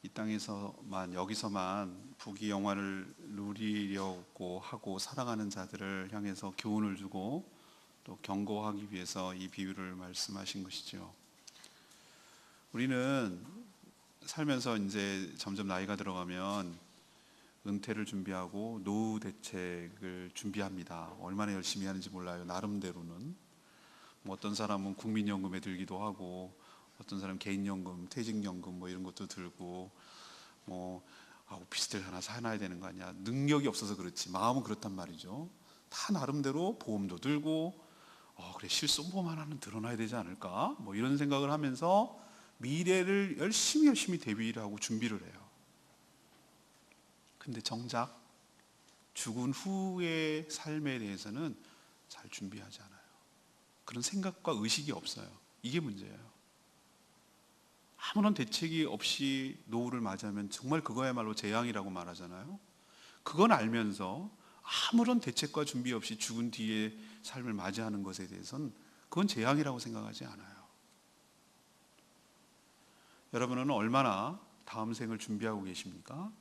이 땅에서만 여기서만 부귀 영화를 누리려고 하고 살아가는 자들을 향해서 교훈을 주고 또 경고하기 위해서 이 비유를 말씀하신 것이죠. 우리는 살면서 이제 점점 나이가 들어가면 은퇴를 준비하고 노후 대책을 준비합니다. 얼마나 열심히 하는지 몰라요. 나름대로는 뭐 어떤 사람은 국민연금에 들기도 하고 어떤 사람은 개인연금, 퇴직연금 뭐 이런 것도 들고 뭐 오피스텔 하나 사놔야 되는 거 아니야. 능력이 없어서 그렇지 마음은 그렇단 말이죠. 다 나름대로 보험도 들고 그래 실손보험 하나는 들어놔야 되지 않을까 뭐 이런 생각을 하면서 미래를 열심히 대비를 하고 준비를 해요. 근데 정작 죽은 후의 삶에 대해서는 잘 준비하지 않아요. 그런 생각과 의식이 없어요. 이게 문제예요. 아무런 대책이 없이 노후를 맞이하면 정말 그거야말로 재앙이라고 말하잖아요. 그건 알면서 아무런 대책과 준비 없이 죽은 뒤에 삶을 맞이하는 것에 대해서는 그건 재앙이라고 생각하지 않아요. 여러분은 얼마나 다음 생을 준비하고 계십니까?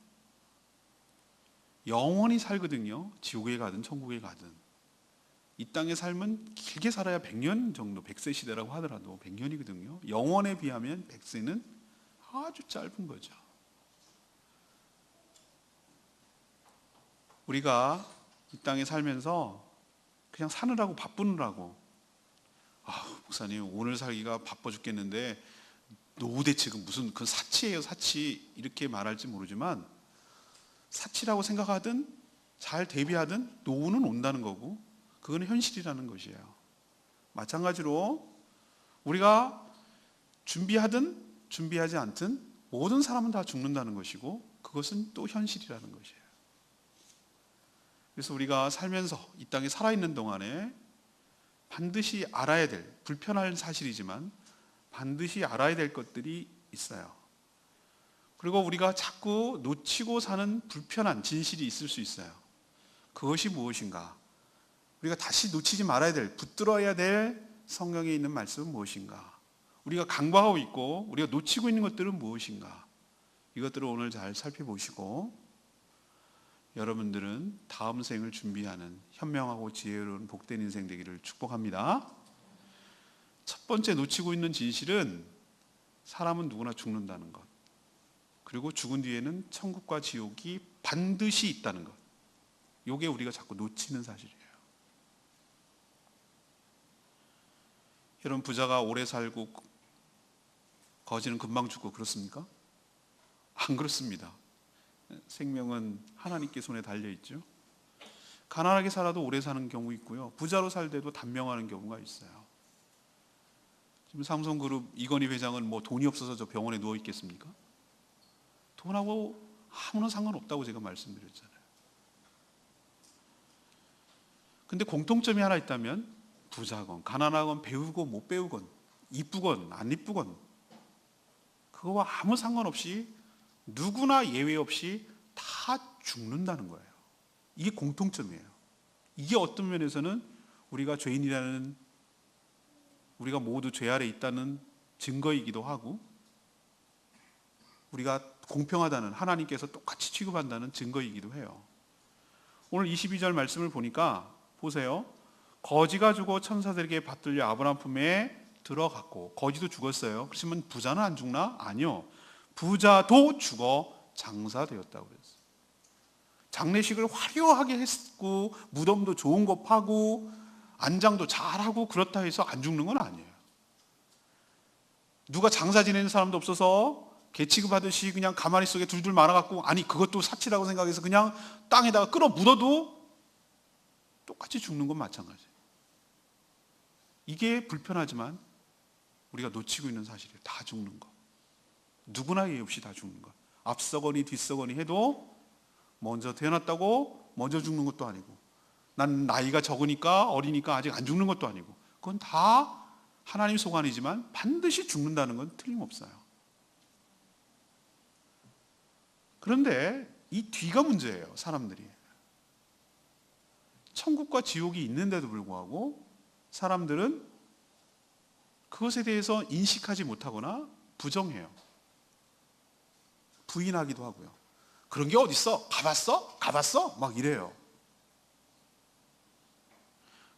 영원히 살거든요. 지옥에 가든 천국에 가든. 이 땅의 삶은 길게 살아야 100년 정도, 100세 시대라고 하더라도 100년이거든요. 영원에 비하면 100세는 아주 짧은 거죠. 우리가 이 땅에 살면서 그냥 사느라고 바쁘느라고 목사님 오늘 살기가 바빠 죽겠는데 노후 대책은 무슨 그건 사치예요 사치 이렇게 말할지 모르지만 사치라고 생각하든 잘 대비하든 노후는 온다는 거고 그건 현실이라는 것이에요. 마찬가지로 우리가 준비하든 준비하지 않든 모든 사람은 다 죽는다는 것이고 그것은 또 현실이라는 것이에요. 그래서 우리가 살면서 이 땅에 살아있는 동안에 반드시 알아야 될 불편한 사실이지만 반드시 알아야 될 것들이 있어요. 그리고 우리가 자꾸 놓치고 사는 불편한 진실이 있을 수 있어요. 그것이 무엇인가? 우리가 다시 놓치지 말아야 될, 붙들어야 될 성경에 있는 말씀은 무엇인가? 우리가 간과하고 있고 우리가 놓치고 있는 것들은 무엇인가? 이것들을 오늘 잘 살펴보시고 여러분들은 다음 생을 준비하는 현명하고 지혜로운 복된 인생 되기를 축복합니다. 첫 번째 놓치고 있는 진실은 사람은 누구나 죽는다는 것. 그리고 죽은 뒤에는 천국과 지옥이 반드시 있다는 것. 이게 우리가 자꾸 놓치는 사실이에요. 여러분 부자가 오래 살고 거지는 금방 죽고 그렇습니까? 안 그렇습니다. 생명은 하나님께 손에 달려있죠. 가난하게 살아도 오래 사는 경우 있고요. 부자로 살때도 단명하는 경우가 있어요. 지금 삼성그룹 이건희 회장은 뭐 돈이 없어서 저 병원에 누워 있겠습니까? 돈하고 아무런 상관없다고 제가 말씀드렸잖아요. 근데 공통점이 하나 있다면 부자건 가난하건 배우건 못 배우건 이쁘건 안 이쁘건 그거와 아무 상관없이 누구나 예외 없이 다 죽는다는 거예요. 이게 공통점이에요. 이게 어떤 면에서는 우리가 죄인이라는 우리가 모두 죄 아래 있다는 증거이기도 하고 우리가 공평하다는 하나님께서 똑같이 취급한다는 증거이기도 해요. 오늘 22절 말씀을 보니까 보세요. 거지가 죽어 천사들에게 받들려 아브라함 품에 들어갔고 거지도 죽었어요. 그렇지만 부자는 안 죽나? 아니요. 부자도 죽어 장사되었다고 그랬어요. 장례식을 화려하게 했고 무덤도 좋은 거 파고 안장도 잘하고 그렇다 해서 안 죽는 건 아니에요. 누가 장사 지내는 사람도 없어서 개 취급하듯이 그냥 가마니 속에 둘둘 말아갖고 아니 그것도 사치라고 생각해서 그냥 땅에다가 끌어 묻어도 똑같이 죽는 건 마찬가지예요. 이게 불편하지만 우리가 놓치고 있는 사실이에요. 다 죽는 거. 누구나 예의 없이 다 죽는 것. 앞서거니 뒤서거니 해도 먼저 태어났다고 먼저 죽는 것도 아니고 난 나이가 적으니까 어리니까 아직 안 죽는 것도 아니고 그건 다 하나님 소관이지만 반드시 죽는다는 건 틀림없어요. 그런데 이 뒤가 문제예요. 사람들이 천국과 지옥이 있는데도 불구하고 사람들은 그것에 대해서 인식하지 못하거나 부정해요. 부인하기도 하고요. 그런 게 어딨어? 가봤어? 가봤어? 막 이래요.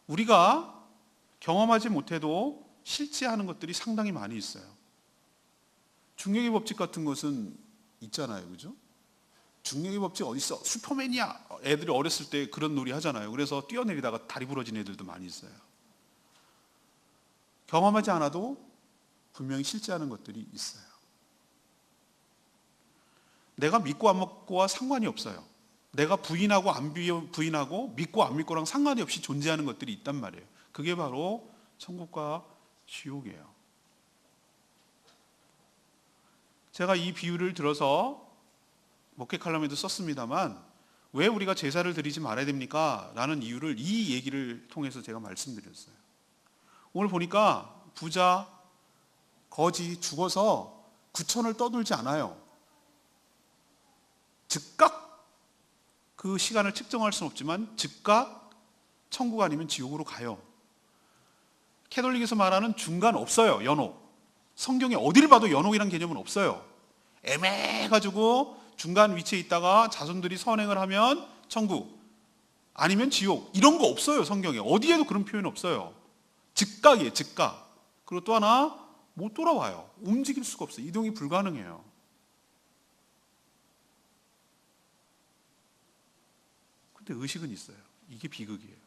우리가 경험하지 못해도 실제하는 것들이 상당히 많이 있어요. 중력의 법칙 같은 것은 있잖아요. 그죠? 중력의 법칙 어딨어? 슈퍼맨이야. 애들이 어렸을 때 그런 놀이 하잖아요. 그래서 뛰어내리다가 다리 부러진 애들도 많이 있어요. 경험하지 않아도 분명히 실제하는 것들이 있어요. 내가 믿고 안 믿고와 상관이 없어요. 내가 부인하고 안 부인하고 믿고 안 믿고랑 상관이 없이 존재하는 것들이 있단 말이에요. 그게 바로 천국과 지옥이에요. 제가 이 비유를 들어서 목회 칼럼에도 썼습니다만 왜 우리가 제사를 드리지 말아야 됩니까? 라는 이유를 이 얘기를 통해서 제가 말씀드렸어요. 오늘 보니까 부자, 거지 죽어서 구천을 떠돌지 않아요. 즉각 그 시간을 측정할 수는 없지만 즉각 천국 아니면 지옥으로 가요. 캐톨릭에서 말하는 중간 없어요. 연옥. 성경에 어디를 봐도 연옥이란 개념은 없어요. 애매해가지고 중간 위치에 있다가 자손들이 선행을 하면 천국 아니면 지옥 이런 거 없어요. 성경에 어디에도 그런 표현 없어요. 즉각이에요. 즉각. 그리고 또 하나 못 돌아와요. 움직일 수가 없어요. 이동이 불가능해요. 근데 의식은 있어요. 이게 비극이에요.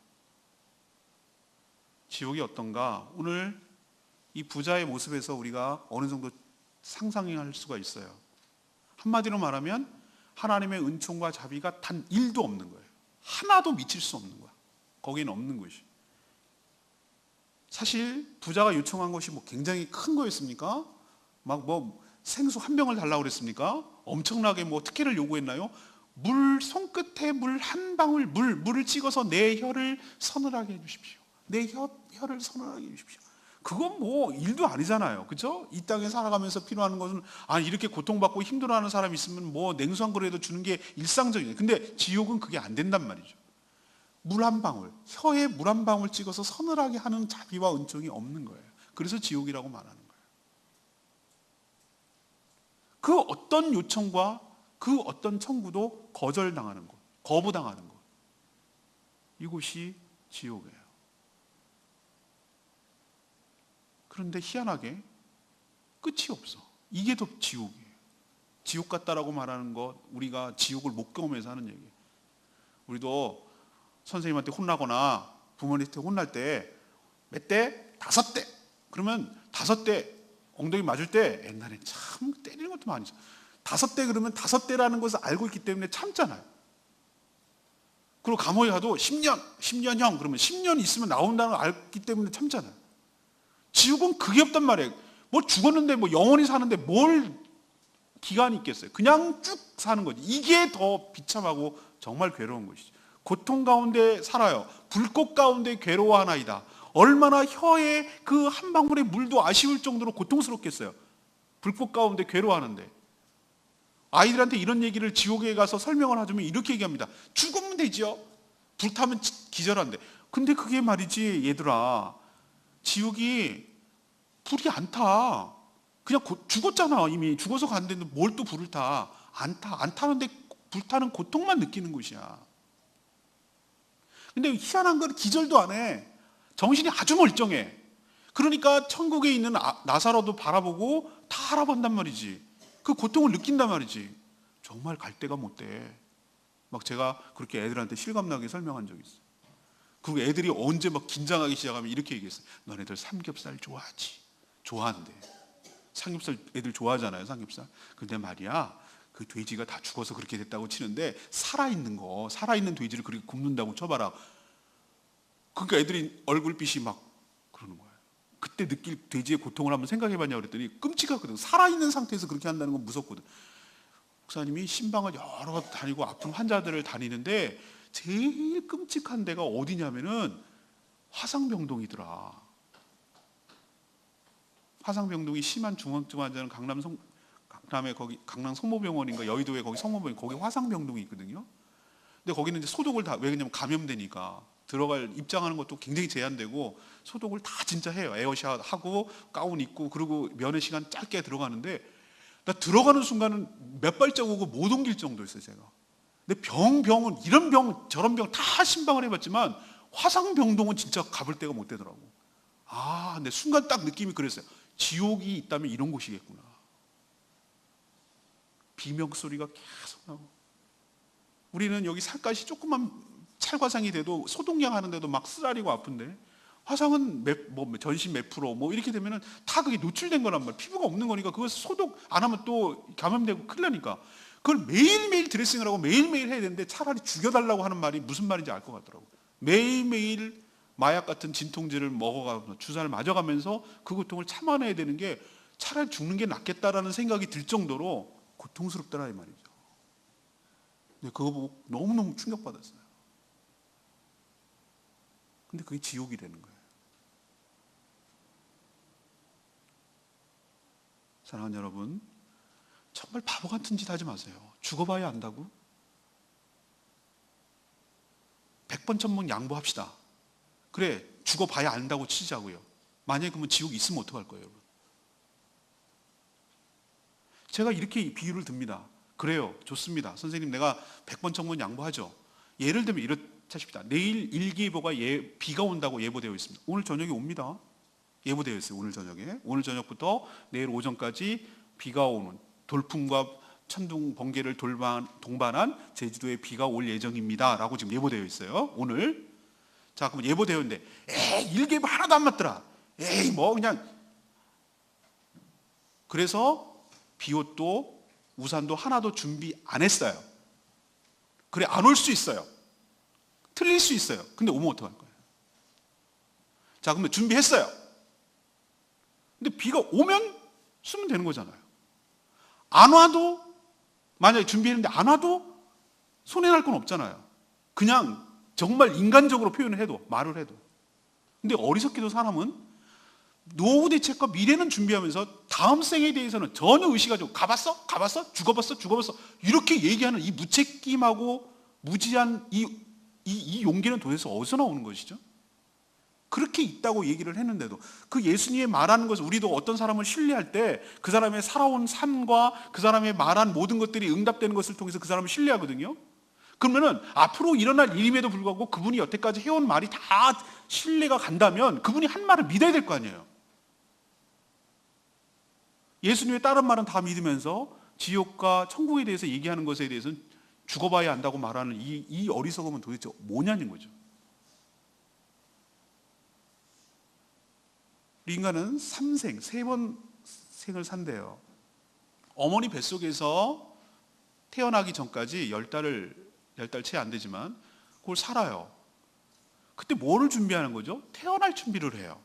지옥이 어떤가? 오늘 이 부자의 모습에서 우리가 어느 정도 상상할 수가 있어요. 한마디로 말하면 하나님의 은총과 자비가 단 1도 없는 거예요. 하나도 미칠 수 없는 거야. 거기는 없는 것이. 사실 부자가 요청한 것이 뭐 굉장히 큰 거였습니까? 막 뭐 생수 한 병을 달라고 그랬습니까? 엄청나게 뭐 특혜를 요구했나요? 물 손끝에 물 한 방울 물을 찍어서 내 혀를 서늘하게 해주십시오. 내 혀를 서늘하게 해주십시오. 그건 뭐 일도 아니잖아요. 그렇죠? 이 땅에 살아가면서 필요한 것은 이렇게 고통받고 힘들어하는 사람이 있으면 뭐 냉수 한 그릇이라도 주는 게 일상적이에요. 근데 지옥은 그게 안 된단 말이죠. 물 한 방울, 혀에 물 한 방울 찍어서 서늘하게 하는 자비와 은총이 없는 거예요. 그래서 지옥이라고 말하는 거예요. 그 어떤 요청과 그 어떤 청구도 거절당하는 것, 거부당하는 것. 이곳이 지옥이에요. 그런데 희한하게 끝이 없어. 이게 더 지옥이에요. 지옥 같다라고 말하는 것, 우리가 지옥을 못 경험해서 하는 얘기예요. 우리도 선생님한테 혼나거나 부모님한테 혼날 때 몇 대? 5대. 그러면 5대 엉덩이 맞을 때 옛날에 참 때리는 것도 많이 있어. 5대 그러면 5대라는 것을 알고 있기 때문에 참잖아요. 그리고 감옥에 가도 10년형 그러면 10년 있으면 나온다는 걸 알기 때문에 참잖아요. 지옥은 그게 없단 말이에요. 뭐 죽었는데 뭐 영원히 사는데 뭘 기간이 있겠어요. 그냥 쭉 사는 거지. 이게 더 비참하고 정말 괴로운 것이죠. 고통 가운데 살아요. 불꽃 가운데 괴로워하나이다. 얼마나 혀에 그 한 방울의 물도 아쉬울 정도로 고통스럽겠어요. 불꽃 가운데 괴로워하는데. 아이들한테 이런 얘기를 지옥에 가서 설명을 하자면 이렇게 얘기합니다. 죽으면 되죠. 불타면 기절한대. 근데 그게 말이지 얘들아. 지옥이 불이 안 타. 그냥 죽었잖아. 이미 죽어서 갔는데 뭘 또 불을 타. 안 타. 안 타는데 불타는 고통만 느끼는 곳이야. 근데 희한한 건 기절도 안 해. 정신이 아주 멀쩡해. 그러니까 천국에 있는 나사로도 바라보고 다 알아본단 말이지. 그 고통을 느낀단 말이지. 정말 갈 데가 못 돼. 막 제가 그렇게 애들한테 실감나게 설명한 적이 있어요. 그리고 애들이 언제 막 긴장하기 시작하면 이렇게 얘기했어요. 너네들 삼겹살 좋아하지? 좋아한대. 삼겹살 애들 좋아하잖아요. 삼겹살. 근데 말이야 그 돼지가 다 죽어서 그렇게 됐다고 치는데 살아있는 돼지를 그렇게 굽는다고 쳐봐라. 그러니까 애들이 얼굴빛이 막 그러는 거예요. 그때 느낄 돼지의 고통을 한번 생각해봤냐 그랬더니 끔찍하거든. 살아있는 상태에서 그렇게 한다는 건 무섭거든. 목사님이 신방을 여러 다니고 아픈 환자들을 다니는데 제일 끔찍한 데가 어디냐면은 화상병동이더라. 화상병동이 심한 중증 환자는 강남에 거기 강남 성모병원인가 여의도에 거기 성모병원 거기 화상병동이 있거든요. 근데 거기는 이제 소독을 다 왜냐면 감염되니까 들어갈 입장하는 것도 굉장히 제한되고 소독을 다 진짜 해요. 에어샷 하고 가운 입고 그리고 면회 시간 짧게 들어가는데 나 들어가는 순간은 몇 발자국을 못 옮길 정도였어요, 제가. 근데 병은 이런 병 저런 병 다 신방을 해봤지만 화상병동은 진짜 가볼 데가 못 되더라고. 근데 순간 딱 느낌이 그랬어요. 지옥이 있다면 이런 곳이겠구나. 비명 소리가 계속 나고, 우리는 여기 살갗이 조금만 찰과상이 돼도 소독약 하는데도 막 쓰라리고 아픈데, 화상은 전신 몇 프로 이렇게 되면은 다 그게 노출된 거란 말이야. 피부가 없는 거니까 그걸 소독 안 하면 또 감염되고 큰일 나니까 그걸 매일매일 드레싱을 하고 매일매일 해야 되는데, 차라리 죽여달라고 하는 말이 무슨 말인지 알 것 같더라고. 매일매일 마약 같은 진통제를 먹어가면서 주사를 맞아가면서 그 고통을 참아내야 되는 게 차라리 죽는 게 낫겠다라는 생각이 들 정도로 고통스럽더라 이 말이죠. 근데 그거 보고 너무너무 충격받았어요. 근데 그게 지옥이 되는 거예요. 사랑하는 여러분, 정말 바보 같은 짓 하지 마세요. 죽어봐야 안다고? 100번 1000번 양보합시다. 그래, 죽어봐야 안다고 치자고요. 만약에 그러면 지옥이 있으면 어떡할 거예요, 여러분? 제가 이렇게 비유를 듭니다. 그래요, 좋습니다. 선생님, 내가 100번 1000번 양보하죠. 예를 들면 이렇다십시다. 내일 일기예보가 비가 온다고 예보되어 있습니다. 오늘 저녁에 옵니다. 예보되어 있어요. 오늘 저녁에. 오늘 저녁부터 내일 오전까지 비가 오는, 돌풍과 천둥 번개를 동반한 제주도에 비가 올 예정입니다 라고 지금 예보되어 있어요. 오늘. 자, 그럼 예보되어 있는데 일기예보 하나도 안 맞더라. 그냥. 그래서 비옷도 우산도 하나도 준비 안 했어요. 그래, 안 올 수 있어요. 틀릴 수 있어요. 근데 오면 어떡할 거예요? 자, 그러면 준비했어요. 근데 비가 오면 쓰면 되는 거잖아요. 안 와도, 만약에 준비했는데 안 와도 손해날 건 없잖아요. 그냥 정말 인간적으로 표현을 해도, 말을 해도. 근데 어리석게도 사람은 노후 대책과 미래는 준비하면서 다음 생에 대해서는 전혀 의식하지 않고 가봤어? 가봤어? 죽어봤어? 죽어봤어? 이렇게 얘기하는 이 무책임하고 무지한 이 용기는 도대체 어디서 나오는 것이죠? 그렇게 있다고 얘기를 했는데도, 그 예수님이 말하는 것을, 우리도 어떤 사람을 신뢰할 때 그 사람의 살아온 삶과 그 사람의 말한 모든 것들이 응답되는 것을 통해서 그 사람을 신뢰하거든요. 그러면은 앞으로 일어날 일임에도 불구하고 그분이 여태까지 해온 말이 다 신뢰가 간다면 그분이 한 말을 믿어야 될 거 아니에요. 예수님의 다른 말은 다 믿으면서 지옥과 천국에 대해서 얘기하는 것에 대해서는 죽어봐야 안다고 말하는 이 어리석음은 도대체 뭐냐는 거죠. 인간은 3생, 3번 생을 산대요. 어머니 뱃속에서 태어나기 전까지 10달 채 안 되지만 그걸 살아요. 그때 뭐를 준비하는 거죠? 태어날 준비를 해요.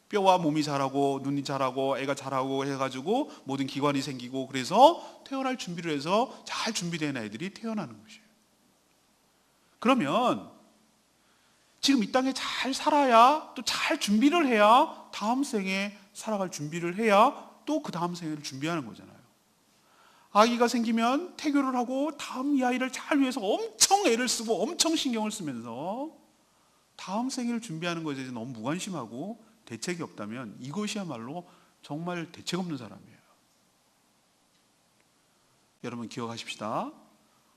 뼈와 몸이 자라고 눈이 자라고 애가 자라고 해가지고 모든 기관이 생기고, 그래서 태어날 준비를 해서 잘 준비된 아이들이 태어나는 것이에요. 그러면 지금 이 땅에 잘 살아야, 또 잘 준비를 해야 다음 생에 살아갈 준비를 해야 또 그 다음 생을 준비하는 거잖아요. 아기가 생기면 태교를 하고 다음 이 아이를 잘 위해서 엄청 애를 쓰고 엄청 신경을 쓰면서 다음 생을 준비하는 것에 대해서 너무 무관심하고 대책이 없다면 이것이야말로 정말 대책 없는 사람이에요. 여러분 기억하십시다.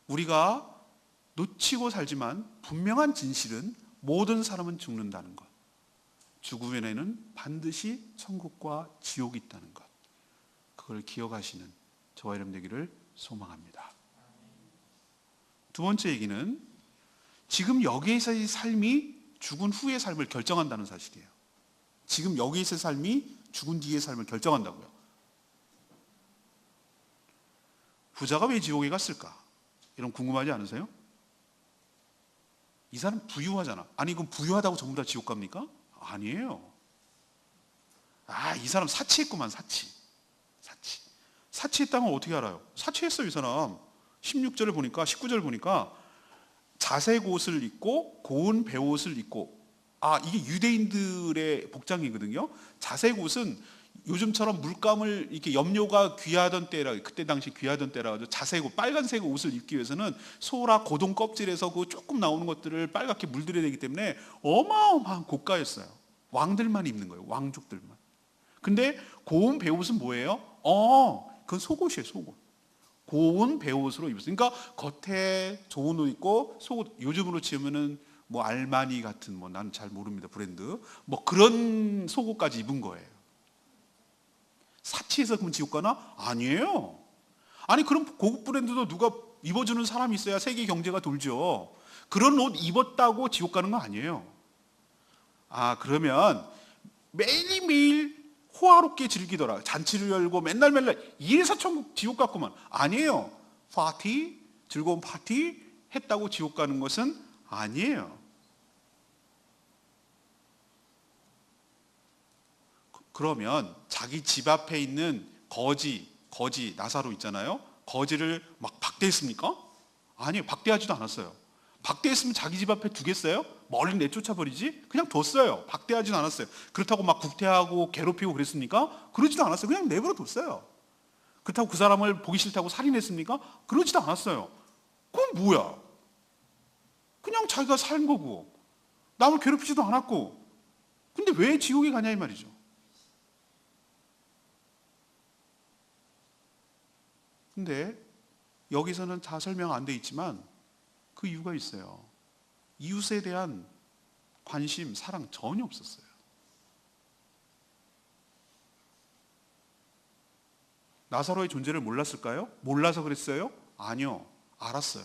우리가 놓치고 살지만 분명한 진실은 모든 사람은 죽는다는 것. 죽으면에는 반드시 천국과 지옥이 있다는 것. 그걸 기억하시는 저와 여러분 되기를 소망합니다. 두 번째 얘기는 지금 여기에서의 삶이 죽은 후의 삶을 결정한다는 사실이에요. 지금 여기에서의 삶이 죽은 뒤의 삶을 결정한다고요. 부자가 왜 지옥에 갔을까? 이런 궁금하지 않으세요? 이 사람 부유하잖아. 아니 그럼 부유하다고 전부 다 지옥 갑니까? 아니에요. 이 사람 사치했구만. 사치했다는 걸 어떻게 알아요? 사치했어요 이 사람. 16절을 보니까, 19절을 보니까 자색 옷을 입고 고운 베옷을 입고, 이게 유대인들의 복장이거든요. 자색 옷은 요즘처럼 물감을 이렇게 염료가 귀하던 때라, 그때 당시 귀하던 때라 가지고 자색 옷, 빨간색 옷을 입기 위해서는 소라 고동 껍질에서 그 조금 나오는 것들을 빨갛게 물들여야 되기 때문에 어마어마한 고가였어요. 왕들만 입는 거예요. 왕족들만. 근데 고운 베옷은 뭐예요? 그건 속옷이에요, 속옷. 고운 베옷으로 입었어요. 그러니까 겉에 좋은 옷 입고 속옷, 요즘으로 치면은 뭐 알마니 같은, 뭐 나는 잘 모릅니다, 브랜드, 뭐 그런 속옷까지 입은 거예요. 사치해서 그럼 지옥 가나? 아니에요. 아니 그럼 고급 브랜드도 누가 입어주는 사람이 있어야 세계 경제가 돌죠. 그런 옷 입었다고 지옥 가는 거 아니에요. 아, 그러면 매일매일 호화롭게 즐기더라, 잔치를 열고 맨날 이래서 천국 지옥 같구만. 아니에요. 파티, 즐거운 파티 했다고 지옥 가는 것은 아니에요. 그러면 자기 집 앞에 있는 거지 나사로 있잖아요. 거지를 막 박대했습니까? 아니요, 박대하지도 않았어요. 박대했으면 자기 집 앞에 두겠어요? 멀리 내쫓아 버리지? 그냥 뒀어요. 박대하지도 않았어요. 그렇다고 막 구태하고 괴롭히고 그랬습니까? 그러지도 않았어요. 그냥 내버려 뒀어요. 그렇다고 그 사람을 보기 싫다고 살인했습니까? 그러지도 않았어요. 그건 뭐야? 그냥 자기가 산 거고 남을 괴롭히지도 않았고. 근데 왜 지옥에 가냐 이 말이죠. 근데 여기서는 다 설명 안 돼 있지만 그 이유가 있어요. 이웃에 대한 관심, 사랑 전혀 없었어요. 나사로의 존재를 몰랐을까요? 몰라서 그랬어요? 아니요, 알았어요.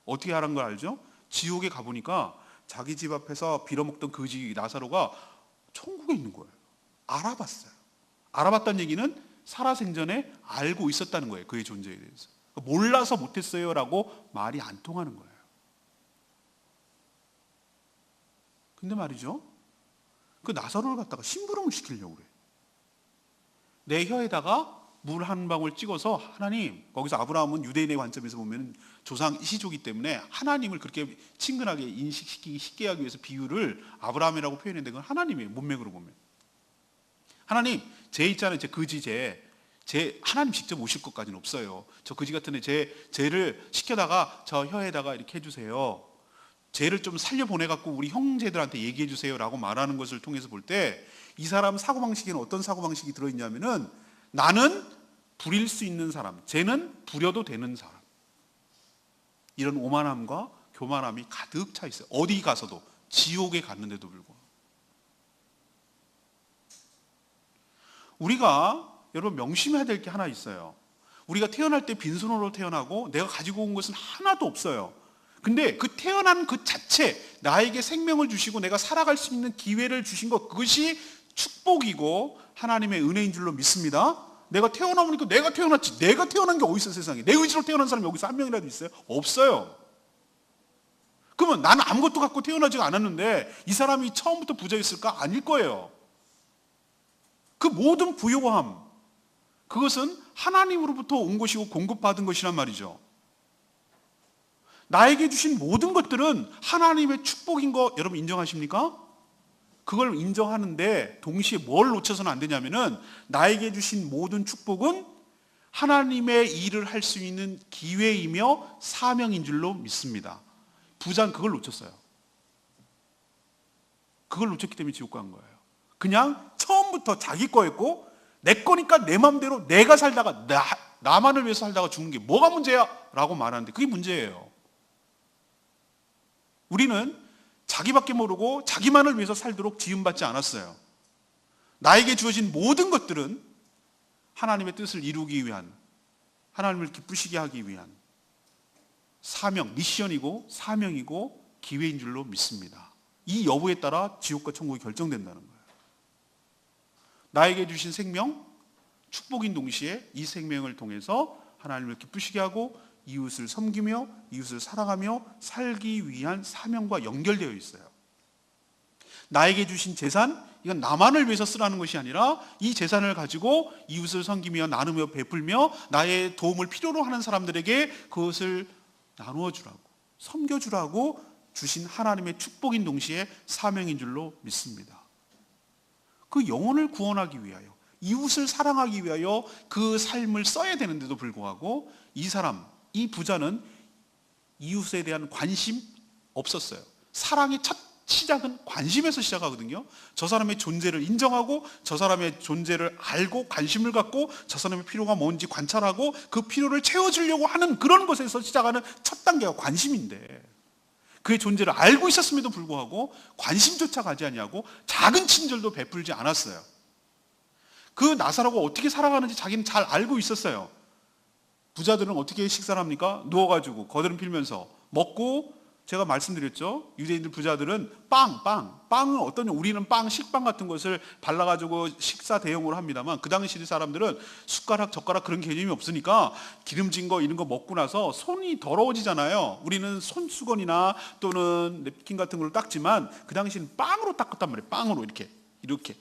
어떻게 알은 걸 알죠? 지옥에 가보니까 자기 집 앞에서 빌어먹던 거지 나사로가 천국에 있는 거예요. 알아봤어요. 알아봤다는 얘기는 살아생전에 알고 있었다는 거예요. 그의 존재에 대해서. 몰라서 못했어요 라고 말이 안 통하는 거예요. 근데 말이죠, 그 나사로를 갖다가 심부름을 시키려고 그래. 내 혀에다가 물 한 방울 찍어서, 하나님, 거기서 아브라함은 유대인의 관점에서 보면 조상 시조기 때문에 하나님을 그렇게 친근하게 인식시키기 쉽게 하기 위해서 비유를 아브라함이라고 표현했는데 그건 하나님이에요. 문맥으로 보면. 하나님, 제 있잖아요. 제 거지 제 하나님 직접 오실 것까지는 없어요. 저 거지 같은 애 죄를 시켜다가 저 혀에다가 이렇게 해주세요. 죄를 좀 살려보내갖고 우리 형제들한테 얘기해 주세요 라고 말하는 것을 통해서 볼 때 이 사람 사고방식에는 어떤 사고방식이 들어있냐면은, 나는 부릴 수 있는 사람, 쟤는 부려도 되는 사람, 이런 오만함과 교만함이 가득 차 있어요. 어디 가서도, 지옥에 갔는데도 불구하고. 우리가 여러분 명심해야 될 게 하나 있어요. 우리가 태어날 때 빈손으로 태어나고 내가 가지고 온 것은 하나도 없어요. 근데 그 태어난 그 자체, 나에게 생명을 주시고 내가 살아갈 수 있는 기회를 주신 것, 그것이 축복이고 하나님의 은혜인 줄로 믿습니다. 내가 태어나보니까 내가 태어났지, 내가 태어난 게 어디 있어 세상에. 내 의지로 태어난 사람이 여기서 한 명이라도 있어요? 없어요. 그러면 나는 아무것도 갖고 태어나지가 않았는데 이 사람이 처음부터 부자였을까? 아닐 거예요. 그 모든 부요함, 그것은 하나님으로부터 온 것이고 공급받은 것이란 말이죠. 나에게 주신 모든 것들은 하나님의 축복인 거 여러분 인정하십니까? 그걸 인정하는데 동시에 뭘 놓쳐서는 안 되냐면은, 나에게 주신 모든 축복은 하나님의 일을 할 수 있는 기회이며 사명인 줄로 믿습니다. 부자는 그걸 놓쳤어요. 그걸 놓쳤기 때문에 지옥 간 거예요. 그냥 처음부터 자기 거였고 내 거니까 내 마음대로 내가 살다가 나만을 위해서 살다가 죽는 게 뭐가 문제야? 라고 말하는데 그게 문제예요. 우리는 자기밖에 모르고 자기만을 위해서 살도록 지음받지 않았어요. 나에게 주어진 모든 것들은 하나님의 뜻을 이루기 위한, 하나님을 기쁘시게 하기 위한 사명, 미션이고 사명이고 기회인 줄로 믿습니다. 이 여부에 따라 지옥과 천국이 결정된다는 거예요. 나에게 주신 생명, 축복인 동시에 이 생명을 통해서 하나님을 기쁘시게 하고 이웃을 섬기며 이웃을 사랑하며 살기 위한 사명과 연결되어 있어요. 나에게 주신 재산, 이건 나만을 위해서 쓰라는 것이 아니라 이 재산을 가지고 이웃을 섬기며 나누며 베풀며 나의 도움을 필요로 하는 사람들에게 그것을 나누어 주라고, 섬겨 주라고 주신 하나님의 축복인 동시에 사명인 줄로 믿습니다. 그 영혼을 구원하기 위하여, 이웃을 사랑하기 위하여 그 삶을 써야 되는데도 불구하고 이 사람, 이 부자는 이웃에 대한 관심 없었어요. 사랑의 첫 시작은 관심에서 시작하거든요. 저 사람의 존재를 인정하고 저 사람의 존재를 알고 관심을 갖고 저 사람의 필요가 뭔지 관찰하고 그 필요를 채워주려고 하는 그런 것에서 시작하는 첫 단계가 관심인데, 그의 존재를 알고 있었음에도 불구하고 관심조차 가지 아니하고 작은 친절도 베풀지 않았어요. 그 나사로가 어떻게 살아가는지 자기는 잘 알고 있었어요. 부자들은 어떻게 식사를 합니까? 누워가지고 거드름 필면서 먹고, 제가 말씀드렸죠. 유대인들 부자들은 빵은 어떤, 우리는 식빵 같은 것을 발라가지고 식사 대용으로 합니다만, 그 당시 사람들은 숟가락, 젓가락 그런 개념이 없으니까 기름진 거 이런 거 먹고 나서 손이 더러워지잖아요. 우리는 손수건이나 또는 냅킨 같은 걸로 닦지만 그 당시는 빵으로 닦았단 말이에요. 빵으로 이렇게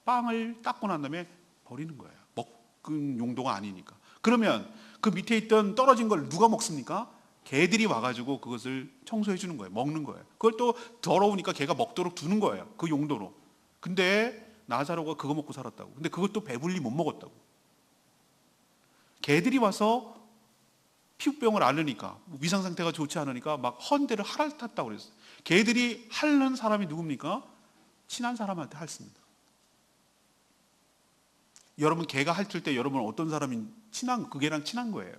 빵을 닦고 난 다음에 버리는 거예요. 먹은 용도가 아니니까. 그러면 그 밑에 있던 떨어진 걸 누가 먹습니까? 개들이 와가지고 그것을 청소해 주는 거예요. 먹는 거예요. 그걸 또 더러우니까 개가 먹도록 두는 거예요. 그 용도로. 근데 나사로가 그거 먹고 살았다고. 근데 그것도 배불리 못 먹었다고. 개들이 와서 피부병을 앓으니까, 위상 상태가 좋지 않으니까 막 헌데를 핥았다고 그랬어요. 개들이 핥는 사람이 누굽니까? 친한 사람한테 핥습니다. 여러분, 개가 핥을 때 여러분은 어떤 사람이 그 개랑 친한 거예요.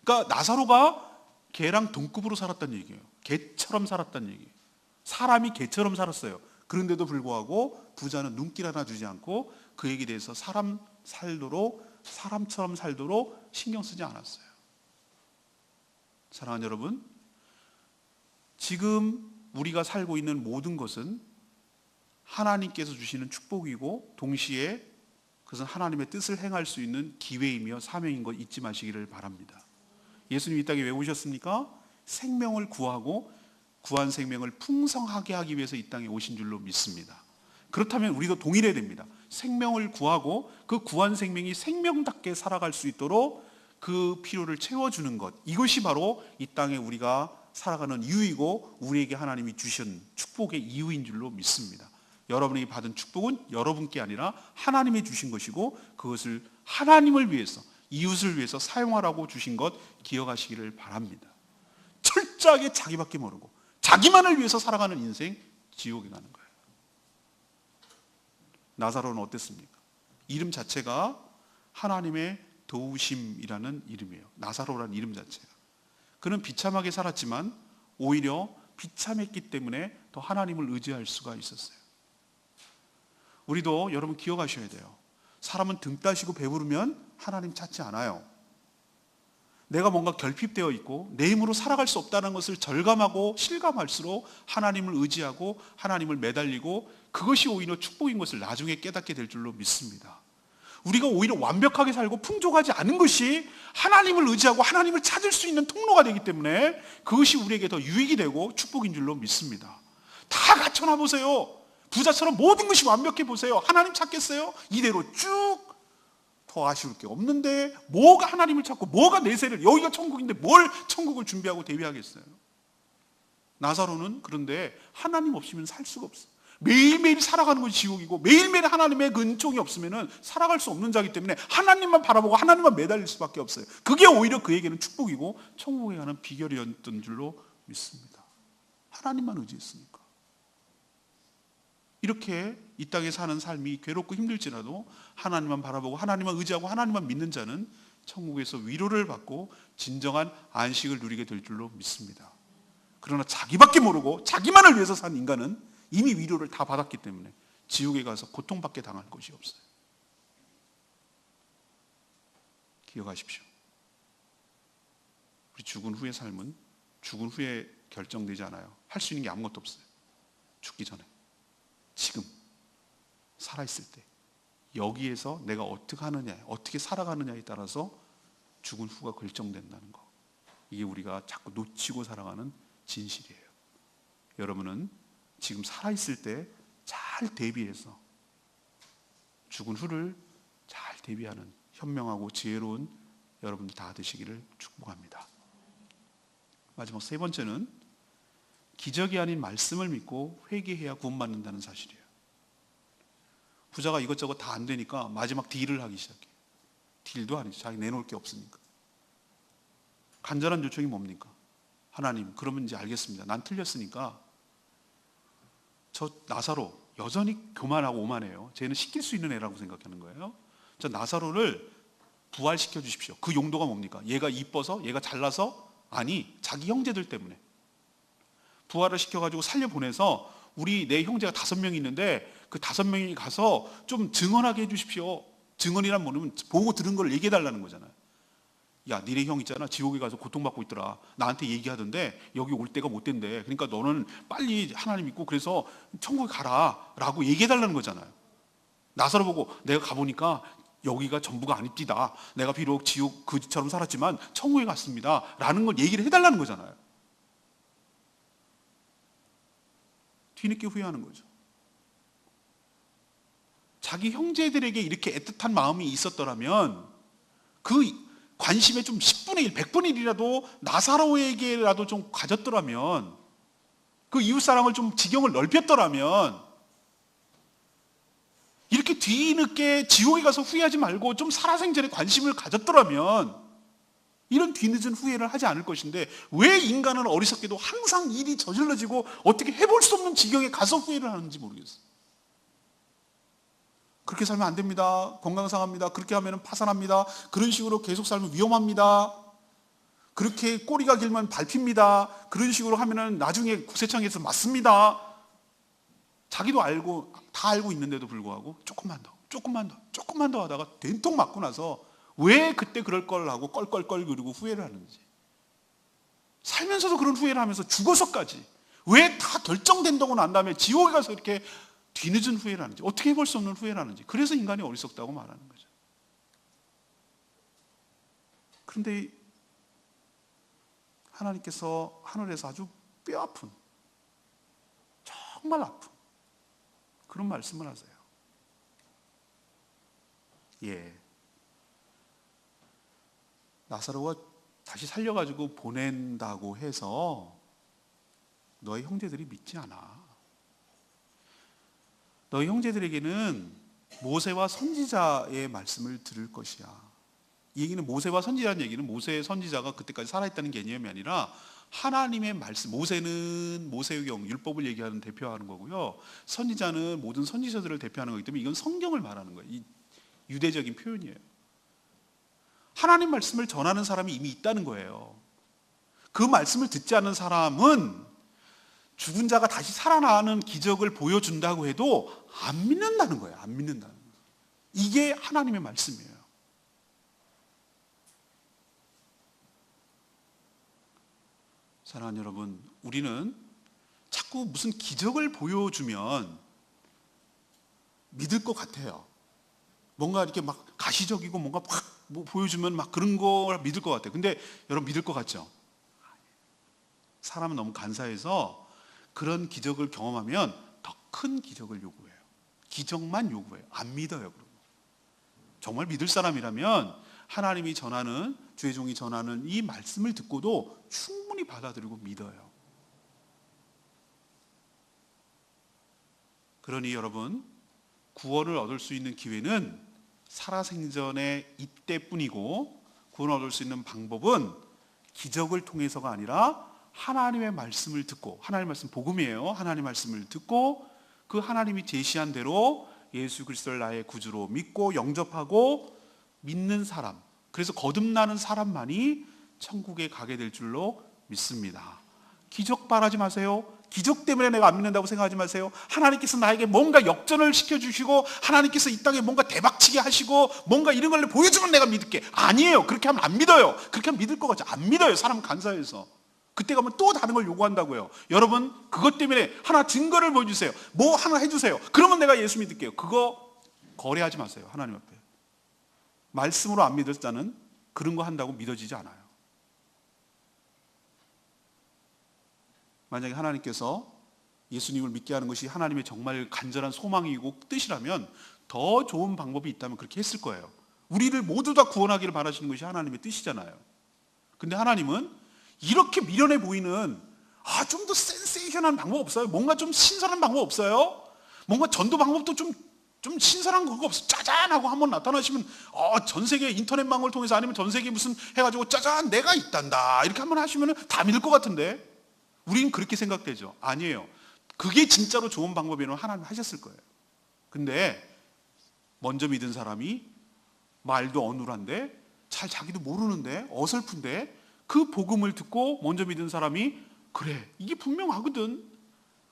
그러니까 나사로가 개랑 동급으로 살았다는 얘기예요. 개처럼 살았다는 얘기예요. 사람이 개처럼 살았어요. 그런데도 불구하고 부자는 눈길 하나 주지 않고 그에게 대해서 사람처럼 살도록 신경 쓰지 않았어요. 사랑하는 여러분, 지금 우리가 살고 있는 모든 것은 하나님께서 주시는 축복이고 동시에 그것은 하나님의 뜻을 행할 수 있는 기회이며 사명인 것 잊지 마시기를 바랍니다. 예수님 이 땅에 왜 오셨습니까? 생명을 구하고 구한 생명을 풍성하게 하기 위해서 이 땅에 오신 줄로 믿습니다. 그렇다면 우리도 동일해야 됩니다. 생명을 구하고 그 구한 생명이 생명답게 살아갈 수 있도록 그 필요를 채워주는 것, 이것이 바로 이 땅에 우리가 살아가는 이유이고 우리에게 하나님이 주신 축복의 이유인 줄로 믿습니다. 여러분이 받은 축복은 여러분께 아니라 하나님이 주신 것이고 그것을 하나님을 위해서, 이웃을 위해서 사용하라고 주신 것 기억하시기를 바랍니다. 철저하게 자기밖에 모르고 자기만을 위해서 살아가는 인생, 지옥에 가는 거예요. 나사로는 어땠습니까? 이름 자체가 하나님의 도우심이라는 이름이에요. 나사로라는 이름 자체가. 그는 비참하게 살았지만 오히려 비참했기 때문에 더 하나님을 의지할 수가 있었어요. 우리도 여러분 기억하셔야 돼요. 사람은 등 따시고 배부르면 하나님 찾지 않아요. 내가 뭔가 결핍되어 있고 내 힘으로 살아갈 수 없다는 것을 절감하고 실감할수록 하나님을 의지하고 하나님을 매달리고 그것이 오히려 축복인 것을 나중에 깨닫게 될 줄로 믿습니다. 우리가 오히려 완벽하게 살고 풍족하지 않은 것이 하나님을 의지하고 하나님을 찾을 수 있는 통로가 되기 때문에 그것이 우리에게 더 유익이 되고 축복인 줄로 믿습니다. 다 갖춰놔 보세요. 부자처럼 모든 것이 완벽해 보세요. 하나님 찾겠어요? 이대로 쭉 더 아쉬울 게 없는데 뭐가 하나님을 찾고 뭐가 내세를, 여기가 천국인데 뭘 천국을 준비하고 대비하겠어요? 나사로는 그런데 하나님 없이는 살 수가 없어요. 매일매일 살아가는 것이 지옥이고 매일매일 하나님의 은총이 없으면 살아갈 수 없는 자이기 때문에 하나님만 바라보고 하나님만 매달릴 수밖에 없어요. 그게 오히려 그에게는 축복이고 천국에 가는 비결이었던 줄로 믿습니다. 하나님만 의지했으니까. 이렇게 이 땅에 사는 삶이 괴롭고 힘들지라도 하나님만 바라보고 하나님만 의지하고 하나님만 믿는 자는 천국에서 위로를 받고 진정한 안식을 누리게 될 줄로 믿습니다. 그러나 자기밖에 모르고 자기만을 위해서 산 인간은 이미 위로를 다 받았기 때문에 지옥에 가서 고통받게 당할 것이 없어요. 기억하십시오. 우리 죽은 후의 삶은 죽은 후에 결정되지 않아요. 할 수 있는 게 아무것도 없어요. 죽기 전에. 지금 살아있을 때 여기에서 내가 어떻게 하느냐, 어떻게 살아가느냐에 따라서 죽은 후가 결정된다는 거, 이게 우리가 자꾸 놓치고 살아가는 진실이에요. 여러분은 지금 살아있을 때 잘 대비해서 죽은 후를 잘 대비하는 현명하고 지혜로운 여러분들 다 되시기를 축복합니다. 마지막 세 번째는 기적이 아닌 말씀을 믿고 회개해야 구원받는다는 사실이에요. 부자가 이것저것 다 안 되니까 마지막 딜을 하기 시작해요. 딜도 아니죠. 자기 내놓을 게 없으니까. 간절한 요청이 뭡니까? 하나님, 그러면 이제 알겠습니다. 난 틀렸으니까 저 나사로 여전히 교만하고 오만해요. 쟤는 시킬 수 있는 애라고 생각하는 거예요. 저 나사로를 부활시켜 주십시오. 그 용도가 뭡니까? 얘가 이뻐서? 얘가 잘나서? 아니, 자기 형제들 때문에 부활을 시켜가지고 살려보내서 내 형제가 5명이 있는데 그 5명이 가서 좀 증언하게 해주십시오. 증언이란 뭐냐면 보고 들은 걸 얘기해달라는 거잖아요. 야, 니네 형 있잖아, 지옥에 가서 고통받고 있더라, 나한테 얘기하던데 여기 올 때가 못 된대. 그러니까 너는 빨리 하나님 믿고 그래서 천국에 가라 라고 얘기해달라는 거잖아요. 나사로 보고 내가 가보니까 여기가 전부가 아닙니다, 내가 비록 지옥 그지처럼 살았지만 천국에 갔습니다 라는 걸 얘기를 해달라는 거잖아요. 뒤늦게 후회하는 거죠. 자기 형제들에게 이렇게 애틋한 마음이 있었더라면 그 관심에 좀 10분의 1, 100분의 1이라도 나사로에게라도 좀 가졌더라면, 그 이웃사랑을 좀 지경을 넓혔더라면, 이렇게 뒤늦게 지옥에 가서 후회하지 말고 좀 살아생전에 관심을 가졌더라면 이런 뒤늦은 후회를 하지 않을 것인데, 왜 인간은 어리석게도 항상 일이 저질러지고 어떻게 해볼 수 없는 지경에 가서 후회를 하는지 모르겠어요. 그렇게 살면 안 됩니다, 건강 상합니다, 그렇게 하면 파산합니다, 그런 식으로 계속 살면 위험합니다, 그렇게 꼬리가 길면 밟힙니다, 그런 식으로 하면 나중에 구세청에서 맞습니다. 자기도 알고 다 알고 있는데도 불구하고 조금만 더 하다가 된통 맞고 나서 왜 그때 그럴 걸 하고 껄껄껄거리고 후회를 하는지, 살면서도 그런 후회를 하면서 죽어서까지 왜 다 결정된다고 난 다음에 지옥에 가서 이렇게 뒤늦은 후회를 하는지, 어떻게 해볼 수 없는 후회를 하는지. 그래서 인간이 어리석다고 말하는 거죠. 그런데 하나님께서 하늘에서 아주 뼈아픈, 정말 아픈 그런 말씀을 하세요. 나사로가 다시 살려가지고 보낸다고 해서 너희 형제들이 믿지 않아. 너희 형제들에게는 모세와 선지자의 말씀을 들을 것이야. 이 얘기는, 모세와 선지자라는 얘기는 모세 선지자가 그때까지 살아있다는 개념이 아니라 하나님의 말씀, 모세는 모세의경, 율법을 얘기하는, 대표하는 거고요, 선지자는 모든 선지서들을 대표하는 거기 때문에 이건 성경을 말하는 거예요. 이 유대적인 표현이에요. 하나님 말씀을 전하는 사람이 이미 있다는 거예요. 그 말씀을 듣지 않는 사람은 죽은 자가 다시 살아나는 기적을 보여준다고 해도 안 믿는다는 거예요. 안 믿는다는 거예요. 이게 하나님의 말씀이에요. 사랑하는 여러분, 우리는 자꾸 무슨 기적을 보여주면 믿을 것 같아요. 뭔가 이렇게 막 가시적이고 뭔가 막 보여주면 막 그런 걸 믿을 것 같아요. 근데 여러분, 믿을 것 같죠? 사람은 너무 간사해서 그런 기적을 경험하면 더 큰 기적을 요구해요. 기적만 요구해요. 안 믿어요. 그러고 정말 믿을 사람이라면 하나님이 전하는, 주의 종이 전하는 이 말씀을 듣고도 충분히 받아들이고 믿어요. 그러니 여러분, 구원을 얻을 수 있는 기회는 살아생전의 이때뿐이고, 구원을 얻을 수 있는 방법은 기적을 통해서가 아니라 하나님의 말씀을 듣고, 하나님의 말씀 복음이에요. 하나님의 말씀을 듣고 그 하나님이 제시한 대로 예수 그리스도를 나의 구주로 믿고 영접하고 믿는 사람, 그래서 거듭나는 사람만이 천국에 가게 될 줄로 믿습니다. 기적 바라지 마세요. 기적 때문에 내가 안 믿는다고 생각하지 마세요. 하나님께서 나에게 뭔가 역전을 시켜주시고, 하나님께서 이 땅에 뭔가 대박치게 하시고 뭔가 이런 걸 보여주면 내가 믿을게. 아니에요. 그렇게 하면 안 믿어요. 그렇게 하면 믿을 것 같지 안 믿어요. 사람은 간사해서. 그때 가면 또 다른 걸 요구한다고요. 여러분, 그것 때문에 하나 증거를 보여주세요, 뭐 하나 해주세요, 그러면 내가 예수 믿을게요. 그거 거래하지 마세요. 하나님 앞에 말씀으로 안 믿을 자는 그런 거 한다고 믿어지지 않아요. 만약에 하나님께서 예수님을 믿게 하는 것이 하나님의 정말 간절한 소망이고 뜻이라면 더 좋은 방법이 있다면 그렇게 했을 거예요. 우리를 모두 다 구원하기를 바라시는 것이 하나님의 뜻이잖아요. 근데 하나님은 이렇게 미련해 보이는 좀 더 센세이션한 방법 없어요? 뭔가 좀 신선한 방법 없어요? 뭔가 전도 방법도 좀 좀 신선한 그거 없어? 짜잔하고 한번 나타나시면 전 세계 인터넷망을 통해서 아니면 전 세계 무슨 해가지고 짜잔 내가 있단다 이렇게 한번 하시면 다 믿을 것 같은데 우리는 그렇게 생각되죠. 아니에요. 그게 진짜로 좋은 방법이라면 하나님 하셨을 거예요. 근데 먼저 믿은 사람이 말도 어눌한데 잘 자기도 모르는데 어설픈데 그 복음을 듣고 먼저 믿은 사람이 그래 이게 분명하거든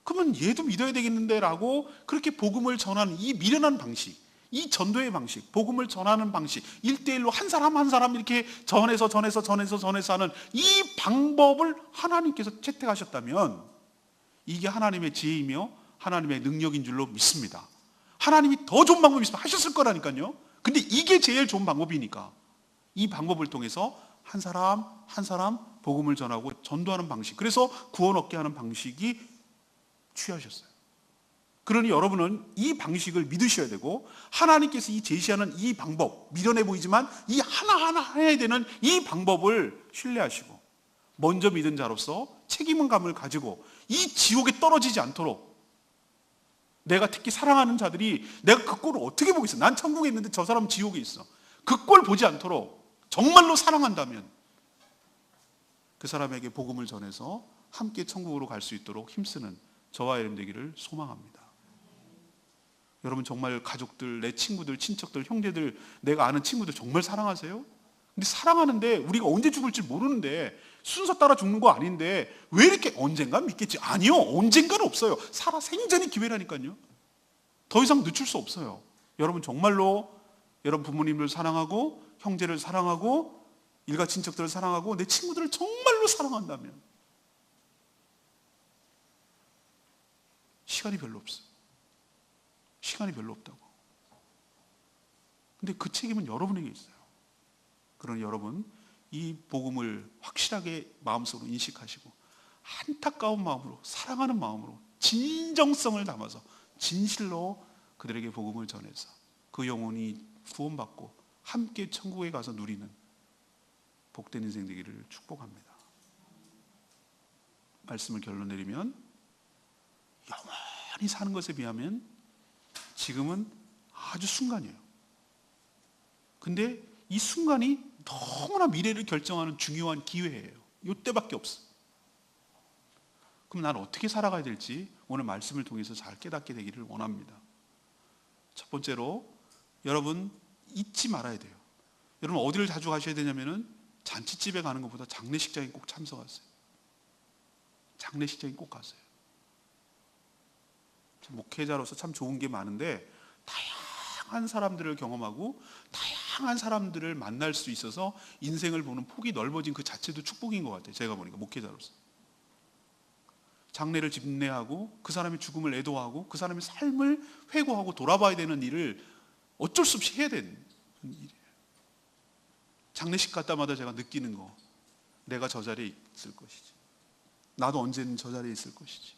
그러면 얘도 믿어야 되겠는데 라고 그렇게 복음을 전하는 이 미련한 방식, 이 전도의 방식, 복음을 전하는 방식, 1대1로 한 사람 한 사람 이렇게 전해서 하는 이 방법을 하나님께서 채택하셨다면 이게 하나님의 지혜이며 하나님의 능력인 줄로 믿습니다. 하나님이 더 좋은 방법이 있으면 하셨을 거라니까요. 근데 이게 제일 좋은 방법이니까 이 방법을 통해서 한 사람 한 사람 복음을 전하고 전도하는 방식, 그래서 구원 얻게 하는 방식이 취하셨어요. 그러니 여러분은 이 방식을 믿으셔야 되고 하나님께서 이 제시하는 이 방법, 미련해 보이지만 이 하나하나 해야 되는 이 방법을 신뢰하시고 먼저 믿은 자로서 책임감을 가지고 이 지옥에 떨어지지 않도록, 내가 특히 사랑하는 자들이 내가 그 꼴을 어떻게 보겠어? 난 천국에 있는데 저 사람은 지옥에 있어. 그 꼴 보지 않도록 정말로 사랑한다면 그 사람에게 복음을 전해서 함께 천국으로 갈 수 있도록 힘쓰는 저와 여러분 되기를 소망합니다. 여러분 정말 가족들, 내 친구들, 친척들, 형제들, 내가 아는 친구들 정말 사랑하세요? 근데 사랑하는데 우리가 언제 죽을지 모르는데 순서 따라 죽는 거 아닌데 왜 이렇게 언젠간 믿겠지? 아니요, 언젠가는 없어요. 살아 생전이 기회라니까요. 더 이상 늦출 수 없어요. 여러분 정말로 여러분 부모님을 사랑하고 형제를 사랑하고 일가 친척들을 사랑하고 내 친구들을 정말로 사랑한다면 시간이 별로 없어요. 시간이 별로 없다고. 근데 그 책임은 여러분에게 있어요. 그러니 여러분 이 복음을 확실하게 마음속으로 인식하시고 안타까운 마음으로, 사랑하는 마음으로, 진정성을 담아서 진실로 그들에게 복음을 전해서 그 영혼이 구원받고 함께 천국에 가서 누리는 복된 인생 되기를 축복합니다. 말씀을 결론 내리면 영원히 사는 것에 비하면 지금은 아주 순간이에요. 근데 이 순간이 너무나 미래를 결정하는 중요한 기회예요. 이때밖에 없어. 그럼 나는 어떻게 살아가야 될지 오늘 말씀을 통해서 잘 깨닫게 되기를 원합니다. 첫 번째로 여러분 잊지 말아야 돼요. 여러분 어디를 자주 가셔야 되냐면은 잔치집에 가는 것보다 장례식장에 꼭 참석하세요. 장례식장에 꼭 가세요. 목회자로서 참 좋은 게 많은데 다양한 사람들을 경험하고 다양한 사람들을 만날 수 있어서 인생을 보는 폭이 넓어진 그 자체도 축복인 것 같아요. 제가 보니까 목회자로서 장례를 집례하고 그 사람의 죽음을 애도하고 그 사람의 삶을 회고하고 돌아봐야 되는 일을 어쩔 수 없이 해야 되는 일이에요. 장례식 갈 때마다 제가 느끼는 거, 내가 저 자리에 있을 것이지, 나도 언제는 저 자리에 있을 것이지,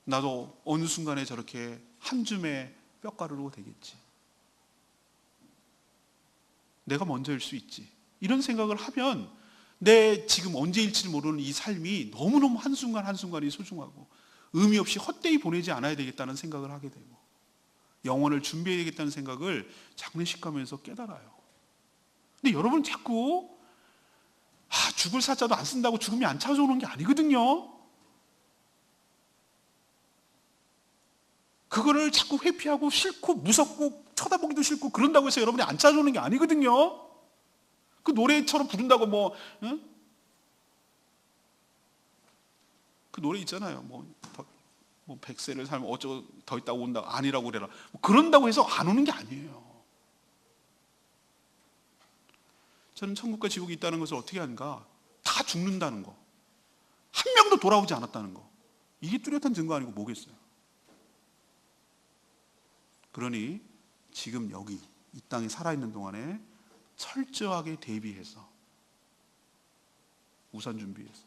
나도 어느 순간에 저렇게 한 줌의 뼈가루로 되겠지, 내가 먼저일 수 있지, 이런 생각을 하면 내 지금 언제일지 모르는 이 삶이 너무너무 한순간 한순간이 소중하고 의미 없이 헛되이 보내지 않아야 되겠다는 생각을 하게 되고 영혼을 준비해야 되겠다는 생각을 장례식 가면서 깨달아요. 근데 여러분 자꾸 죽을 사자도 안 쓴다고 죽음이 안 찾아오는 게 아니거든요. 그거를 자꾸 회피하고 싫고 무섭고 쳐다보기도 싫고 그런다고 해서 여러분이 안 찾아오는 게 아니거든요. 그 노래처럼 부른다고 그 노래 있잖아요. 뭐 100세를 살면 어쩌고 더 있다고 온다 아니라고 그래라. 그런다고 해서 안 오는 게 아니에요. 저는 천국과 지옥이 있다는 것을 어떻게 하는가? 다 죽는다는 거, 한 명도 돌아오지 않았다는 거, 이게 뚜렷한 증거 아니고 뭐겠어요? 그러니 지금 여기 이 땅에 살아있는 동안에 철저하게 대비해서 우선 준비해서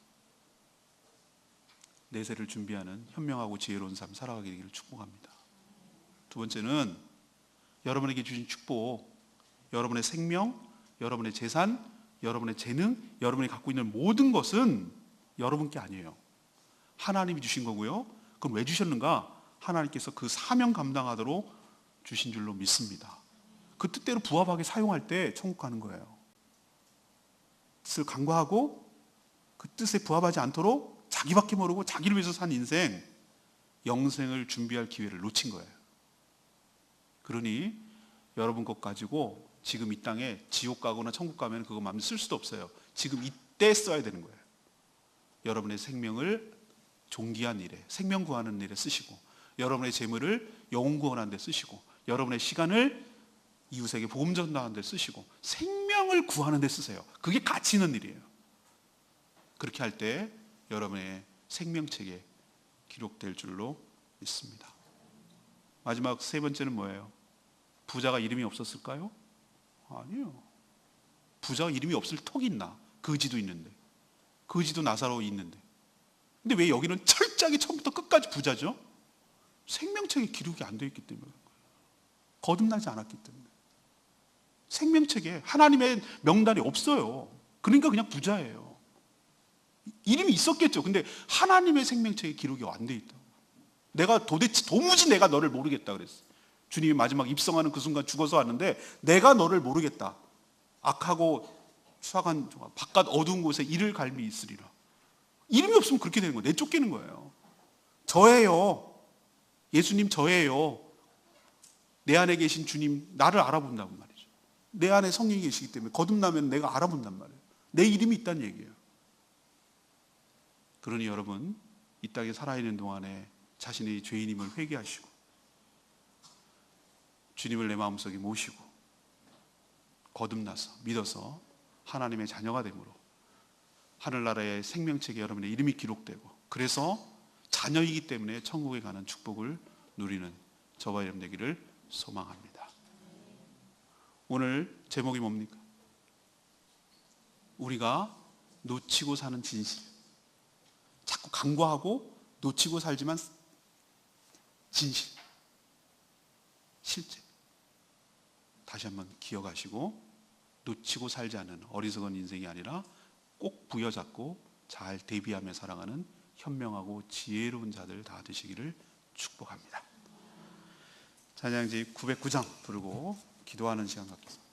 내세를 준비하는 현명하고 지혜로운 삶 살아가게 되기를 축복합니다. 두 번째는 여러분에게 주신 축복, 여러분의 생명, 여러분의 재산, 여러분의 재능, 여러분이 갖고 있는 모든 것은 여러분께 아니에요. 하나님이 주신 거고요. 그럼 왜 주셨는가? 하나님께서 그 사명 감당하도록 주신 줄로 믿습니다. 그 뜻대로 부합하게 사용할 때 천국 가는 거예요. 뜻을 간과하고 그 뜻에 부합하지 않도록 자기밖에 모르고 자기를 위해서 산 인생, 영생을 준비할 기회를 놓친 거예요. 그러니 여러분 것 가지고 지금 이 땅에 지옥 가거나 천국 가면 그거 마음에 쓸 수도 없어요. 지금 이때 써야 되는 거예요. 여러분의 생명을 존귀한 일에, 생명 구하는 일에 쓰시고, 여러분의 재물을 영혼 구원하는 데 쓰시고, 여러분의 시간을 이웃에게 복음 전하는 데 쓰시고, 생명을 구하는 데 쓰세요. 그게 가치 있는 일이에요. 그렇게 할 때 여러분의 생명책에 기록될 줄로 믿습니다. 마지막 세 번째는 뭐예요? 부자가 이름이 없었을까요? 아니요. 부자가 이름이 없을 턱이 있나? 거지도 있는데, 거지도 나사로 있는데. 근데 왜 여기는 철저하게 처음부터 끝까지 부자죠? 생명책에 기록이 안 되어 있기 때문에 그런 거예요. 거듭나지 않았기 때문에. 생명책에 하나님의 명단이 없어요. 그러니까 그냥 부자예요. 이름이 있었겠죠. 근데 하나님의 생명책에 기록이 안 돼 있다고. 내가 도무지 내가 너를 모르겠다 그랬어. 주님이 마지막 입성하는 그 순간 죽어서 왔는데 내가 너를 모르겠다. 악하고 추악한 바깥 어두운 곳에 이를 갈미 있으리라. 이름이 없으면 그렇게 되는 거예요. 내쫓기는 거예요. 저예요. 예수님 저예요. 내 안에 계신 주님 나를 알아본다고 말이죠. 내 안에 성령이 계시기 때문에 거듭나면 내가 알아본단 말이에요. 내 이름이 있다는 얘기예요. 그러니 여러분 이 땅에 살아있는 동안에 자신의 죄인임을 회개하시고 주님을 내 마음속에 모시고 거듭나서 믿어서 하나님의 자녀가 되므로 하늘나라의 생명책에 여러분의 이름이 기록되고 그래서 자녀이기 때문에 천국에 가는 축복을 누리는 저와 여러분 되기를 소망합니다. 오늘 제목이 뭡니까? 우리가 놓치고 사는 진실. 자꾸 간과하고 놓치고 살지만 진실, 실제. 다시 한번 기억하시고 놓치고 살지 않는 어리석은 인생이 아니라 꼭 부여잡고 잘 대비하며 살아가는 현명하고 지혜로운 자들 다 되시기를 축복합니다. 찬양지 909장 부르고 기도하는 시간 갖겠습니다.